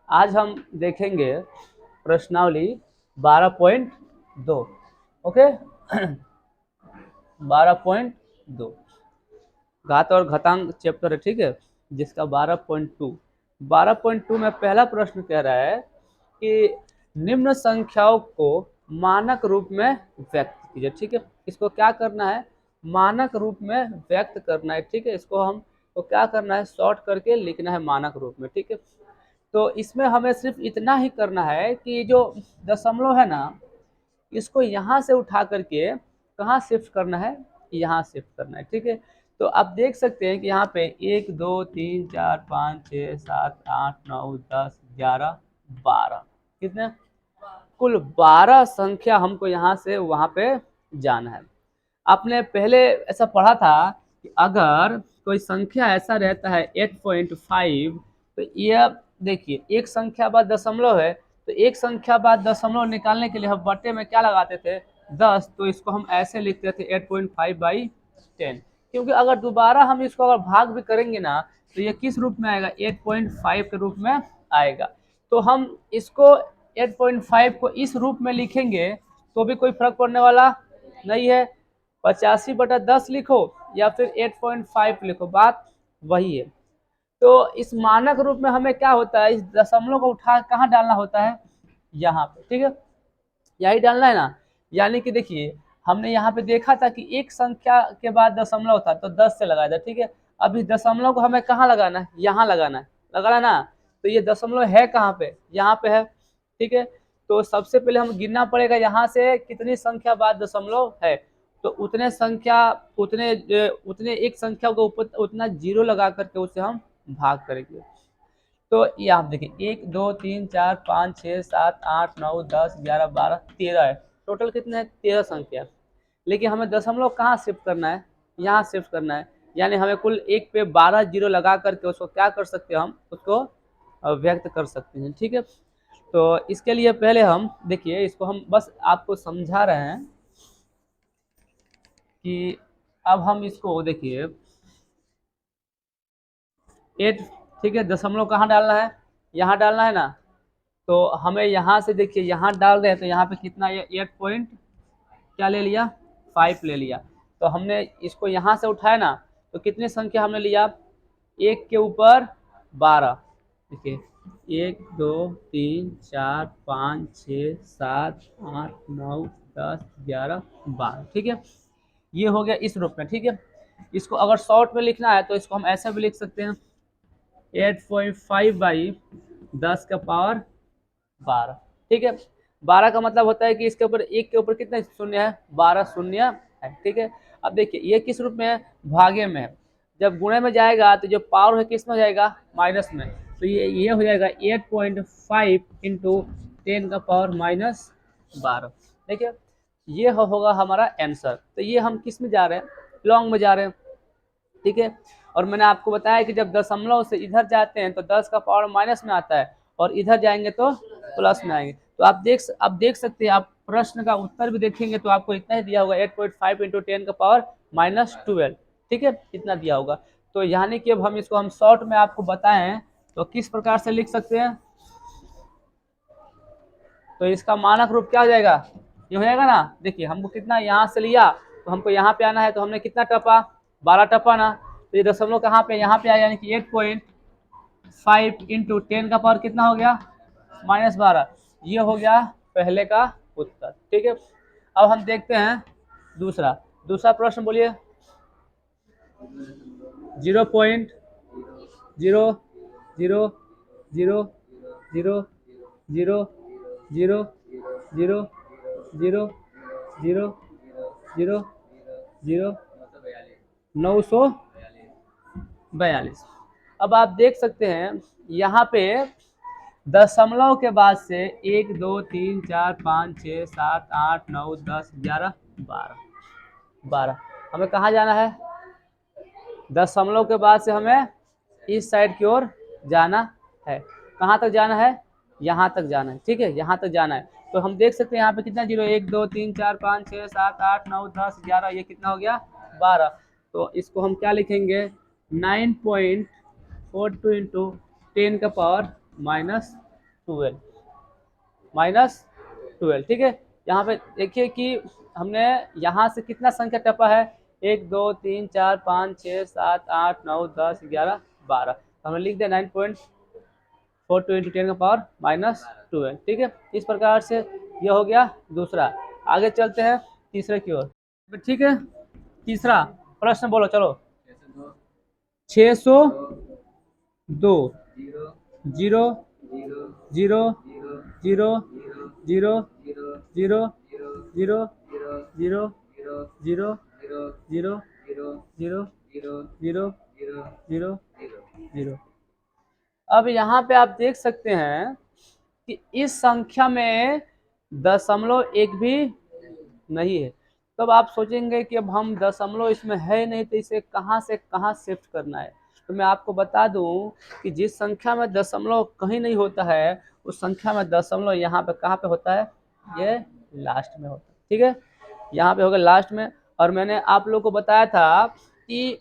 आज हम देखेंगे प्रश्नावली 12.2। ओके 12.2 घात और घातांक चैप्टर है, ठीक है, जिसका 12.2 में पहला प्रश्न कह रहा है कि निम्न संख्याओं को मानक रूप में व्यक्त कीजिए। ठीक है, इसको क्या करना है, मानक रूप में व्यक्त करना है। ठीक है, इसको हम तो क्या करना है, शॉर्ट करके लिखना है मानक रूप में। ठीक है, तो इसमें हमें सिर्फ इतना ही करना है कि जो दशमलव है ना, इसको यहाँ से उठा करके कहाँ शिफ्ट करना है, यहाँ शिफ्ट करना है। ठीक है, तो आप देख सकते हैं कि यहाँ पे 1 2 3 4 5 6 7 8 9 10 11 12 कितने, कुल 12 संख्या हमको यहाँ से वहाँ पे जाना है। आपने पहले ऐसा पढ़ा था कि अगर कोई संख्या ऐसा रहता है 8.5, तो यह देखिए एक संख्या बाद दशमलव है, तो एक संख्या बाद दशमलव निकालने के लिए हम बट्टे में क्या लगाते थे, 10। तो इसको हम ऐसे लिखते थे 8.5/10, क्योंकि अगर दोबारा हम इसको अगर भाग भी करेंगे ना, तो ये किस रूप में आएगा, 8.5 के रूप में आएगा। तो हम इसको 8.5 को इस रूप में लिखेंगे तो भी कोई फर्क पड़ने वाला नहीं है। 85/10 लिखो या फिर 8.5 लिखो, बात वही है। तो इस मानक रूप में हमें क्या होता है, इस दशमलव को उठा कहाँ डालना होता है, यहाँ पे। ठीक है, यही डालना है ना। यानी कि देखिए हमने यहाँ पे देखा था कि एक संख्या के बाद दशमलव था तो 10 से लगाया था। ठीक है, अब इस दशमलव को हमें कहाँ लगाना है, यहाँ लगाना है, लगाना ना। तो ये दशमलव है कहाँ पे, यहाँ पे है। ठीक है, तो सबसे पहले हम गिनना पड़ेगा यहाँ से कितनी संख्या बाद दशमलव है, तो उतने संख्या उतने एक संख्या को ऊपर उतना जीरो लगा करके उसे हम भाग करेंगे। तो ये आप देखिए 1 2 3 4 5 6 7 8 9 10 11 12 13 है, टोटल कितने हैं, 13 संख्या। लेकिन हमें दशमलव कहाँ शिफ्ट करना है, यहाँ शिफ्ट करना है। यानी हमें कुल एक पे 12 जीरो लगा करके उसको क्या कर सकते हैं, हम उसको व्यक्त कर सकते हैं। ठीक है, तो इसके लिए पहले हम देखिए, इसको हम बस आपको समझा रहे हैं कि अब हम इसको देखिए 8, ठीक है, दशमलव कहाँ डालना है, यहाँ डालना है ना। तो हमें यहाँ से देखिए यहाँ डाल रहे हैं, तो यहाँ पे कितना, ये 8 पॉइंट क्या ले लिया, 5 ले लिया। तो हमने इसको यहाँ से उठाया ना, तो कितनी संख्या हमने लिया, एक के ऊपर 12। देखिए 1 2 3 4 5 6 7 8 9 10 11 12। ठीक है, ये हो गया इस रूप में। ठीक है, इसको अगर शॉर्ट में लिखना है तो इसको हम ऐसे भी लिख सकते हैं 8.5/10⁻12। ठीक है, 12 का मतलब होता है कि इसके ऊपर एक के ऊपर कितने शून्य है, 12 शून्य है। ठीक है, अब देखिए ये किस रूप में है, भागे में है। जब गुणे में जाएगा तो जो पावर है किस में हो जाएगा, माइनस में। तो ये हो जाएगा 8.5 इंटू 10⁻−12। देखिए ये होगा हमारा आंसर। तो ये हम किस में जा रहे हैं, लॉन्ग में जा रहे हैं। ठीक है, और मैंने आपको बताया कि जब दशमलव से इधर जाते हैं तो 10 का पावर माइनस में आता है, और इधर जाएंगे तो प्लस में आएंगे। तो आप देख सकते हैं, आप प्रश्न का उत्तर भी देखेंगे तो आपको इतना ही दिया होगा 8.5 इंटू 10⁻−12। ठीक है, इतना दिया होगा। तो यानी कि अब हम शॉर्ट में आपको बताएं तो किस प्रकार से लिख सकते हैं, तो इसका मानक रूप क्या हो जाएगा, ये हो जाएगा ना। देखिए हमको कितना यहाँ से लिया, तो हमको यहाँ पे आना है, तो हमने कितना टपा, 12 टपा ना। तो ये दशमलव कहाँ पे, यहाँ पे आया, यानी कि 8.5 इंटू 10 का पावर कितना हो गया, -12। ये हो गया पहले का उत्तर। ठीक है, अब हम देखते हैं दूसरा दूसरा प्रश्न, बोलिए। 0.0000000000000000000000000000000000000000000000000000000000000000000000000000000000000000000000000000000000000000000000000000000000000000000000000000000000000000000000000000000000000000000000000000000000000000000000000000000000000000000000000000000000000000000000000000000000000000000000000000000000000000000000000000000000000000000000000000000000000000000000000000000000000000000000000000000000000000000000000000000000000000000000000000000000000000000000000000000000000000000000000000000000000000000000000000000000000000000000000000000000000000000000000000000000000000000000000000000000000000000000000000000000000000000000000000000000000000000000000000000000000000000000000000000000000000000 1 2 3 4 5 6 7 8 9 10 11 12। हमें कहाँ जाना है, दशमलव के बाद से हमें इस साइड की ओर जाना है। कहाँ तक जाना है, यहाँ तक जाना है। ठीक है, यहाँ तक जाना है। तो हम देख सकते हैं यहाँ पे कितना जीरो, 1 2 3 4 5 6 7 8 9 10 11, ये कितना हो गया, 12। तो इसको हम क्या लिखेंगे, 9.42 इंटू 10⁻−12 12, -12, ठीक है। यहाँ पे देखिए कि हमने यहाँ से कितना संख्या टपा है, 1 2 3 4 5 6 7 8 9 10 11 12, तो हमने लिख दिया 9.42 × 10⁻12, ठीक है। इस प्रकार से यह हो गया दूसरा। आगे चलते हैं तीसरे की ओर, ठीक है। तीसरा प्रश्न बोलो, चलो। 602 0 0 0 0 0 0 0 0 0 0 0 0। अब यहाँ पे आप देख सकते हैं कि इस संख्या में दशमलव एक भी नहीं है। तब आप सोचेंगे कि अब हम दशमलव इसमें है नहीं तो इसे कहाँ से कहाँ शिफ्ट करना है। तो मैं आपको बता दूं कि जिस संख्या में दशमलव कहीं नहीं होता है उस संख्या में दशमलव यहाँ पे कहाँ पे होता है, ये लास्ट में होता है, ठीक है। यहाँ पे होगा लास्ट में। और मैंने आप लोग को बताया था कि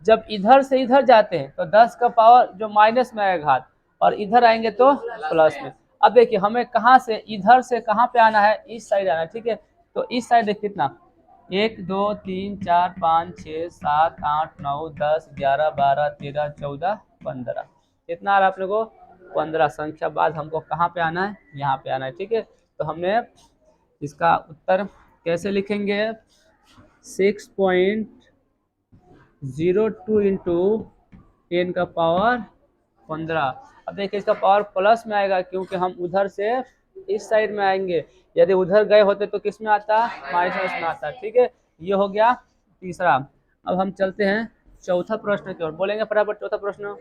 जब इधर से इधर जाते हैं तो 10 का पावर जो माइनस में आएगा घात, और इधर आएंगे तो प्लस में। अब देखिए हमें कहाँ से इधर से कहाँ पे आना है, इस साइड आना है, ठीक है। तो इस साइड देखिए कितना, 1 2 3 4 5 6 7 8 9 10 11 12 13 14 15, कितना आ रहा है आप लोगों को, 15 संख्या बाद हमको कहाँ पे आना है, यहाँ पे आना है, ठीक है। तो हमने इसका उत्तर कैसे लिखेंगे, 6.02 इंटू 10⁻15। अब देखिए इसका पावर प्लस में आएगा क्योंकि हम उधर से इस साइड में आएंगे, यदि उधर गए होते तो किस में आता, माइनस में आता, ठीक है। ये हो गया तीसरा। अब हम चलते हैं चौथा प्रश्न की ओर, बोलेंगे फटाफट चौथा प्रश्न।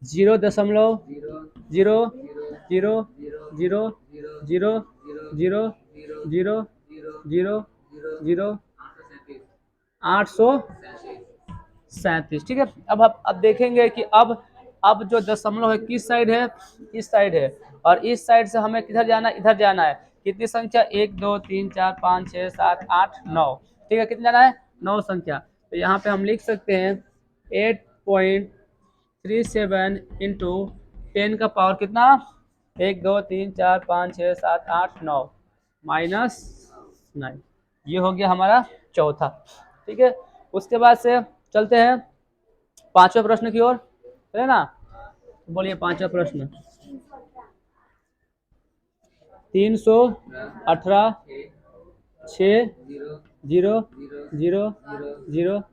0.000000000837, ठीक है। अब देखेंगे कि अब जो दशमलव है किस साइड है, इस साइड है, और इस साइड से हमें किधर जाना है, इधर जाना है। कितनी संख्या, 1 2 3 4 5 6 7 8 9, ठीक है। कितना जाना है, 9 संख्या। तो यहाँ पे हम लिख सकते हैं 8.37 इंटू 10 का पावर कितना, 1 2 3 4 5 6 7 8 9 -9। ये हो गया हमारा चौथा, ठीक है। उसके बाद से चलते हैं पांचवें प्रश्न की ओर, है ना। बोलिए पांचवा प्रश्न। 318 6 0 0 0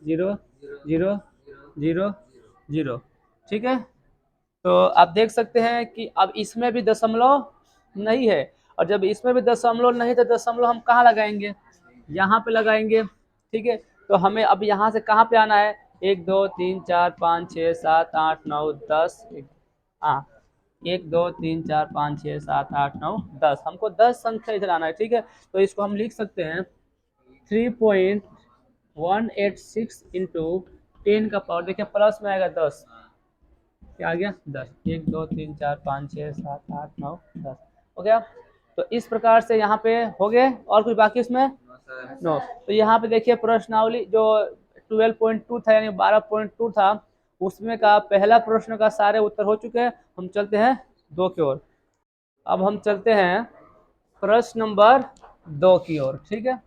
0 0 0 0, ठीक है। तो आप देख सकते हैं कि अब इसमें भी दशमलव नहीं है, और जब इसमें भी दशमलव नहीं तो दशमलव हम कहाँ लगाएंगे, यहाँ पे लगाएंगे, ठीक है। तो हमें अब यहाँ से कहाँ पे आना है, 1 2 3 4 5 6 7 8 9 10, हाँ 1 2 3 4 5 6 7 8 9 10, हमको 10 संख्या इधर आना है, ठीक है। तो इसको हम लिख सकते हैं 3.186 इंटू 10 का पावर, देखिए प्लस में आएगा 10, क्या आ गया 10, 1 2 3 4 5 6 7 8 9 10 हो गया। तो इस प्रकार से यहाँ पे हो गए, और कुछ बाकी इसमें नो। तो यहाँ पे देखिए प्रश्नावली जो 12.2 था यानी 12.2 था, उसमें का पहला प्रश्न का सारे उत्तर हो चुके हैं। हम चलते हैं 2 की ओर। अब हम चलते हैं प्रश्न नंबर 2 की ओर, ठीक है।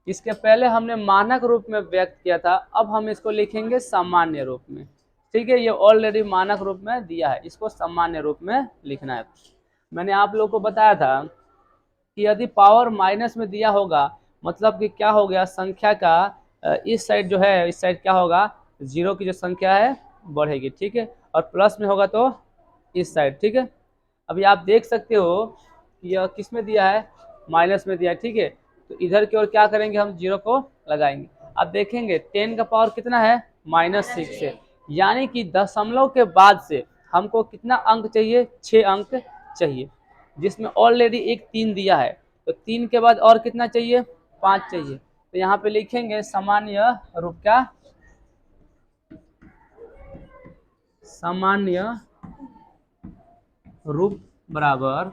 इसके पहले हमने मानक रूप में व्यक्त किया था, अब हम इसको लिखेंगे सामान्य रूप में, ठीक है। ये ऑलरेडी मानक रूप में दिया है, इसको सामान्य रूप में लिखना है। मैंने आप लोगों को बताया था कि यदि पावर माइनस में दिया होगा मतलब कि क्या हो गया, संख्या का इस साइड जो है, इस साइड क्या होगा, जीरो की जो संख्या है बढ़ेगी, ठीक है। और प्लस में होगा तो इस साइड, ठीक है। अभी आप देख सकते हो कि यह किस में दिया है, माइनस में दिया है, ठीक है। तो इधर की ओर क्या करेंगे, हम जीरो को लगाएंगे। अब देखेंगे 10 का पावर कितना है, -6 है, यानी कि दशमलव के बाद से हमको कितना अंक चाहिए, 6 अंक चाहिए, जिसमें ऑलरेडी एक 3 दिया है। तो 3 के बाद और कितना चाहिए, 5 चाहिए। तो यहाँ पे लिखेंगे सामान्य रूप, क्या सामान्य रूप बराबर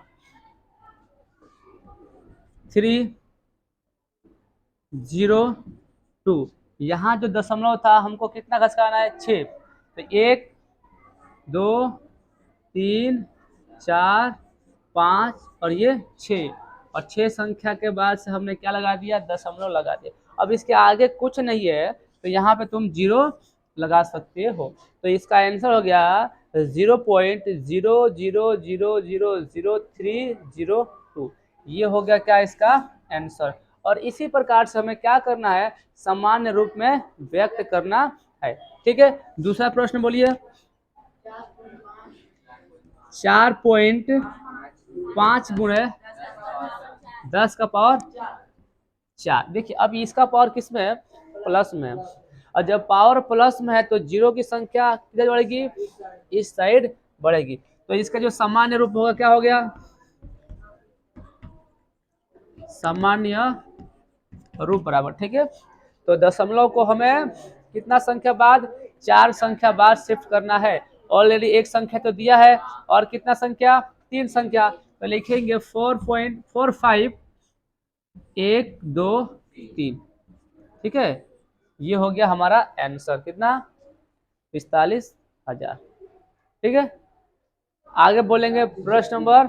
302। यहाँ जो दशमलव था हमको कितना घसकाना है, 6। तो 1 2 3 4, 5 और ये 6, और 6 संख्या के बाद से हमने क्या लगा दिया, दशमलव लगा दिया। अब इसके आगे कुछ नहीं है तो यहाँ पे तुम 0 लगा सकते हो। तो इसका आंसर हो गया 0.00000302। ये हो गया क्या इसका आंसर। और इसी प्रकार से हमें क्या करना है, सामान्य रूप में व्यक्त करना है। ठीक है, दूसरा प्रश्न बोलिए। 4.5 गुणे 10 का पावर 4। देखिए अब इसका पावर किस में है, प्लस में है, और जब पावर प्लस में है तो जीरो की संख्या किधर बढ़ेगी, इस साइड बढ़ेगी। तो इसका जो सामान्य रूप होगा क्या हो गया, सामान्य रूप बराबर। ठीक है, तो दशमलव को हमें कितना संख्या बाद, 4 संख्या बाद शिफ्ट करना है। ऑलरेडी एक संख्या तो दिया है, और कितना संख्या, 3 संख्या, तो लिखेंगे 4.45 1 2 3। ठीक है, ये हो गया हमारा आंसर, कितना, 45,000। ठीक है, आगे बोलेंगे प्रश्न नंबर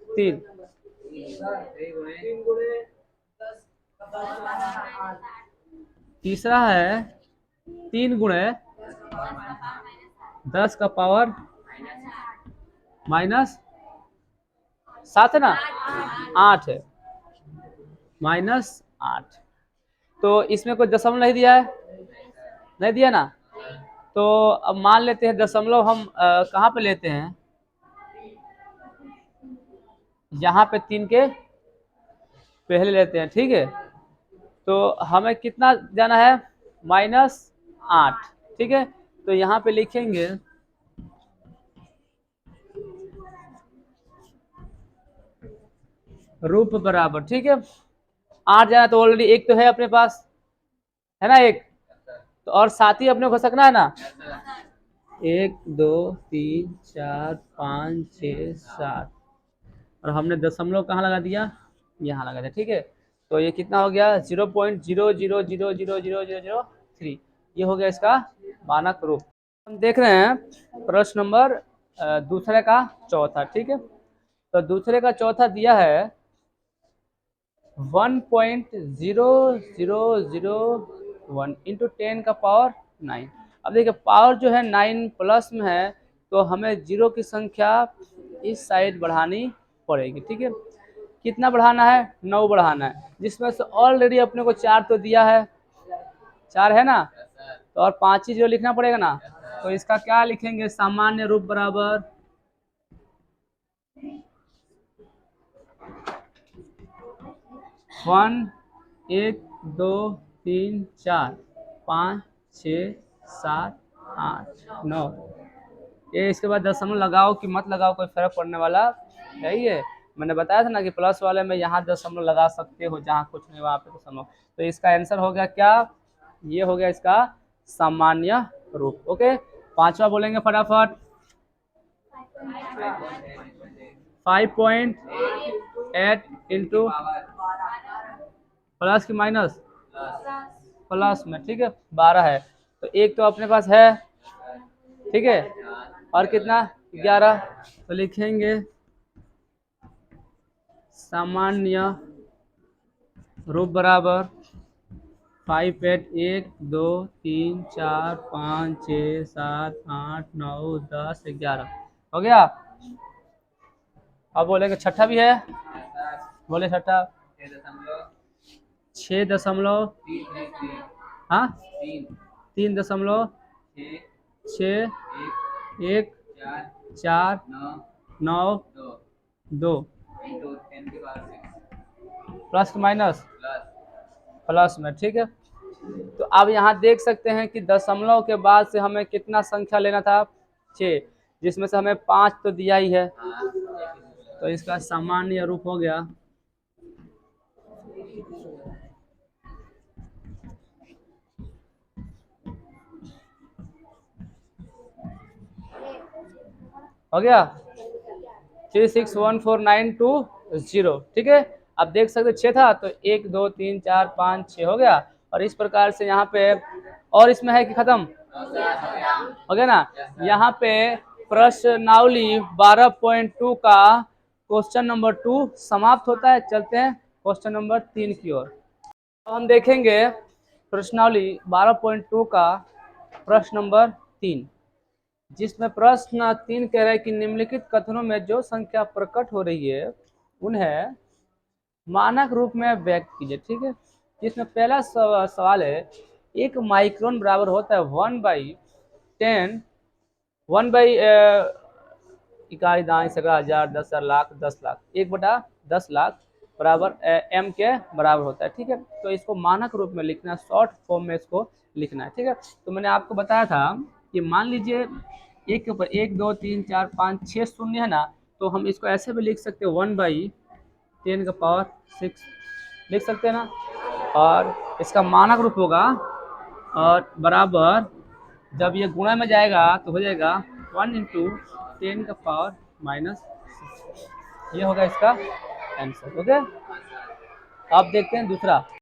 3। तीसरा है 3 गुणे 10 का पावर -7 है ना, 8 है, -8। तो इसमें कोई दशमलव नहीं दिया है, नहीं दिया ना। तो अब मान लेते हैं दशमलव हम कहाँ पे लेते हैं, यहाँ पे 3 के पहले लेते हैं। ठीक है, तो हमें कितना जाना है, -8। ठीक है, तो यहाँ पे लिखेंगे रूप बराबर। ठीक है, 8 जाना तो ऑलरेडी एक तो है अपने पास, है ना, एक तो, और साथ ही अपने को सकना है ना, 1 2 3 4 5 6 7, और हमने दशमलव कहाँ लगा दिया, यहाँ लगा दिया। ठीक है, तो ये कितना हो गया, 0.00000003। ये हो गया इसका मानक रूप। हम देख रहे हैं प्रश्न नंबर दूसरे का चौथा। ठीक है, तो दूसरे का चौथा दिया है 1.0001 इंटू 10 का पावर 9। अब देखिए पावर जो है 9 प्लस में है, तो हमें जीरो की संख्या इस साइड बढ़ानी पड़ेगी। ठीक है, कितना बढ़ाना है, 9 बढ़ाना है, जिसमें से ऑलरेडी अपने को 4 तो दिया है, 4 है ना, तो और 5 ही जो लिखना पड़ेगा ना। तो इसका क्या लिखेंगे, सामान्य रूप बराबर 1 1 2 3 4 5 6 7 8 9। ये इसके बाद दशमलव लगाओ कि मत लगाओ, कोई फर्क पड़ने वाला नहीं है। मैंने बताया था ना कि प्लस वाले में यहाँ दशमलव लगा सकते हो, जहाँ कुछ नहीं वहाँ पे दशमलव। तो इसका आंसर हो गया क्या, ये हो गया इसका सामान्य रूप। ओके, पांचवा बोलेंगे फटाफट, 5.8 इंटू प्लस की माइनस, प्लस में। ठीक है, 12 है, तो एक तो अपने पास है। ठीक है, और कितना, 11। तो लिखेंगे सामान्य रूप बराबर 5 8 1 2 3 4 5 6 7 8 9 10 11 हो गया। अब बोलेंगे छठा भी है, बोले छठा, 6 दशमलव, हाँ 3.6 1 4 9 2 प्लस माइनस, प्लस में। ठीक है, तो अब यहाँ देख सकते हैं कि दशमलव के बाद से हमें कितना संख्या लेना था, 6, जिसमें से हमें 5 तो दिया ही है। तो इसका सामान्य रूप हो गया हो गया 3614920। ठीक है, अब देख सकते 6 था तो 1 2 3 4 5 6 हो गया, और इस प्रकार से यहाँ पे, और इसमें है कि खत्म हो गया ना, यहाँ पे प्रश्नावली 12.2 का क्वेश्चन नंबर 2 समाप्त होता है। चलते हैं क्वेश्चन नंबर 3 की ओर। तो हम देखेंगे प्रश्नावली 12.2 का प्रश्न नंबर 3, जिसमें प्रश्न 3 कह रहा है कि निम्नलिखित कथनों में जो संख्या प्रकट हो रही है उन्हें मानक रूप में व्यक्त कीजिए। ठीक है, जिसमें पहला सवाल है, एक माइक्रोन बराबर होता है 1/10, 1 इकाई दाई सगा हजार 10,00,000 10,00,000, 1/10,00,000 बराबर m के बराबर होता है। ठीक है, तो इसको मानक रूप में लिखना है, शॉर्ट फॉर्म में इसको लिखना है। ठीक है, तो मैंने आपको बताया था कि मान लीजिए एक के ऊपर 1 2 3 4 5 6 शून्य है ना, तो हम इसको ऐसे भी लिख सकते हैं 1/10⁶ लिख सकते हैं ना, और इसका मानक रूप होगा और बराबर, जब ये गुणा में जाएगा तो हो जाएगा 1 × 10⁻⁶ ये होगा इसका आंसर। ओके, अब देखते हैं दूसरा।